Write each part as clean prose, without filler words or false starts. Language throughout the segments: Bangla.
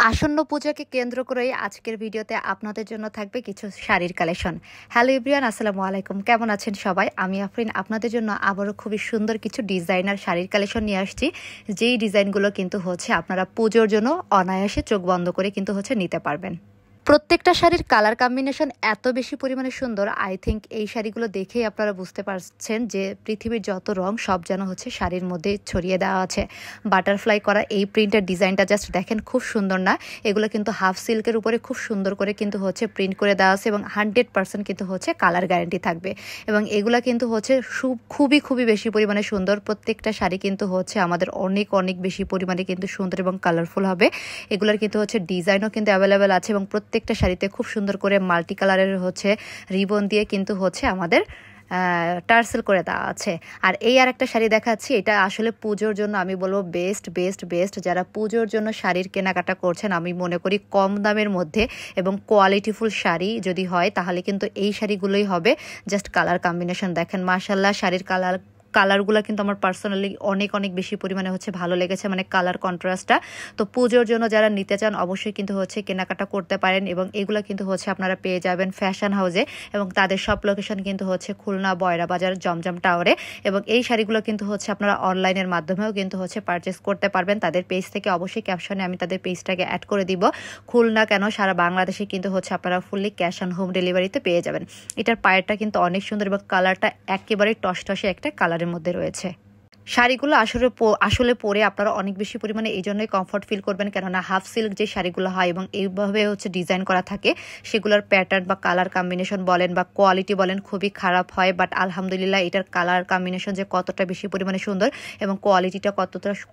আসন্ন পূজাকে কেন্দ্র করেই আজকের ভিডিওতে আপনাদের জন্য থাকবে কিছু শাড়ির কালেকশন। হ্যালো এভরিওয়ান, আসসালামু আলাইকুম। কেমন আছেন সবাই? আমি আফরিন আপনাদের জন্য আবারও খুবই সুন্দর কিছু ডিজাইনার শাড়ির কালেকশন নিয়ে আসছি, যেই ডিজাইনগুলো কিন্তু আপনারা পুজোর জন্য অনায়াসে চোখ বন্ধ করে কিন্তু নিতে পারবেন। প্রত্যেকটা শাড়ির কালার কম্বিনেশন এত বেশি পরিমাণে সুন্দর, আই থিঙ্ক এই শাড়িগুলো দেখেই আপনারা বুঝতে পারছেন যে পৃথিবীর যত রং সব যেন শাড়ির মধ্যে ছড়িয়ে দেওয়া আছে। বাটারফ্লাই করা এই প্রিন্টের ডিজাইনটা জাস্ট দেখেন, খুব সুন্দর না? এগুলো কিন্তু হাফ সিল্কের উপরে খুব সুন্দর করে কিন্তু প্রিন্ট করে দেওয়া আছে এবং 100% কিন্তু কালার গ্যারান্টি থাকবে। এবং এগুলা কিন্তু খুবই খুবই বেশি পরিমাণে সুন্দর। প্রত্যেকটা শাড়ি কিন্তু আমাদের অনেক অনেক বেশি পরিমাণে কিন্তু সুন্দর এবং কালারফুল হবে। এগুলার কিন্তু ডিজাইনও কিন্তু অ্যাভেলেবেল আছে এবং প্রত্যেকটা শাড়িতে খুব সুন্দর করে মাল্টি কালারের রিবন দিয়ে কিন্তু আমাদের টার্সেল করে দেওয়া আছে। আর এই আর একটা শাড়ি দেখাচ্ছি, এটা আসলে পুজোর জন্য আমি বলবো বেস্ট বেস্ট বেস্ট। যারা পুজোর জন্য শাড়ির কেনাকাটা করছেন, আমি মনে করি কম দামের মধ্যে এবং কোয়ালিটিফুল শাড়ি যদি হয় তাহলে কিন্তু এই শাড়িগুলোই হবে। জাস্ট কালার কম্বিনেশন দেখেন, মাশাআল্লাহ। শাড়ির কালারগুলো কিন্তু আমার পার্সোনালি অনেক অনেক বেশি পরিমাণে ভালো লেগেছে, মানে কালার কন্ট্রাস্টটা। তো পুজোর জন্য যারা নিতে চান অবশ্যই কিন্তু কেনাকাটা করতে পারেন। এবং এগুলো কিন্তু আপনারা পেয়ে যাবেন ফ্যাশন হাউসে, এবং তাদের সব লোকেশন কিন্তু খুলনা, বয়রা বাজার, জমজম টাওয়ারে। এবং এই শাড়িগুলো কিন্তু আপনারা অনলাইনের মাধ্যমেও কিন্তু পারচেস করতে পারবেন তাদের পেজ থেকে। অবশ্যই ক্যাপশনে আমি তাদের পেজটাকে অ্যাড করে দিব। খুলনা কেন, সারা বাংলাদেশে কিন্তু আপনারা ফুললি ক্যাশ অন হোম ডেলিভারিতে পেয়ে যাবেন। এটার পায়েরটা কিন্তু অনেক সুন্দর এবং কালারটা একেবারে টসটসে একটা কালার মধ্যে রয়েছে। শাড়িগুলো আসলে পরে আপনারা অনেক বেশি পরিমাণে এই জন্যই কমফর্ট ফিল করবেন, কেননা হাফ সিল্ক যে শাড়িগুলো হয় এবং এইভাবে ডিজাইন করা থাকে, সেগুলোর প্যাটার্ন বা কালার কম্বিনেশন বলেন বা কোয়ালিটি বলেন খুবই খারাপ হয়। বাট আলহামদুলিল্লাহ এটার কালার কম্বিনেশন যে কতটা বেশি পরিমাণে সুন্দর এবং কোয়ালিটিটা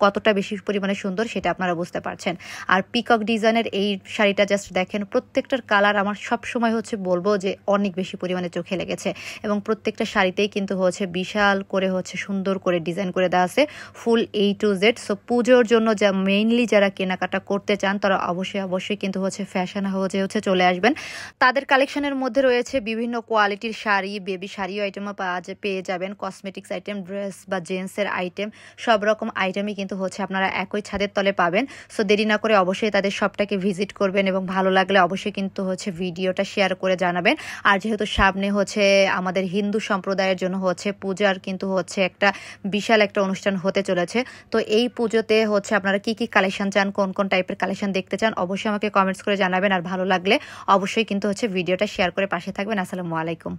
কতটা বেশি পরিমাণে সুন্দর সেটা আপনারা বুঝতে পারছেন। আর পিকক ডিজাইনের এই শাড়িটা জাস্ট দেখেন, প্রত্যেকটার কালার আমার সবসময় বলবো যে অনেক বেশি পরিমাণে চোখে লেগেছে। এবং প্রত্যেকটা শাড়িতেই কিন্তু বিশাল করে সুন্দর করে ডিজাইন করে দেওয়া আছে, ফুল A to Z। সো পুজোর জন্য মেইনলি যারা কেনাকাটা করতে চান তারা অবশ্যই কিন্তু ফ্যাশন হাউসে চলে আসবেন। তাদের কালেকশনের মধ্যে রয়েছে বিভিন্ন কোয়ালিটির শাড়ি, বেবি শাড়িও আইটেমও পেয়ে যাবেন, কসমেটিক্স আইটেম, ড্রেস বা জেন্টসের আইটেম, সব রকম আইটেমই কিন্তু আপনারা একই ছাদের তলে পাবেন। সো দেরি না করে অবশ্যই তাদের শপটাকে ভিজিট করবেন এবং ভালো লাগলে অবশ্যই কিন্তু ভিডিওটা শেয়ার করে জানাবেন। আর যেহেতু সামনে আমাদের হিন্দু সম্প্রদায়ের জন্য পূজার কিন্তু একটা বিশাল একটা অনুষ্ঠান হতে চলেছে। তো এই পুজোতে আপনারা কি কি কালেকশন চান, কোন কোন টাইপের কালেকশন দেখতে চান, অবশ্যই আমাকে কমেন্টস করে জানাবেন। আর ভালো লাগলে অবশ্যই কিন্তু ভিডিওটা শেয়ার করে পাশে থাকবেন। আসসালামু আলাইকুম।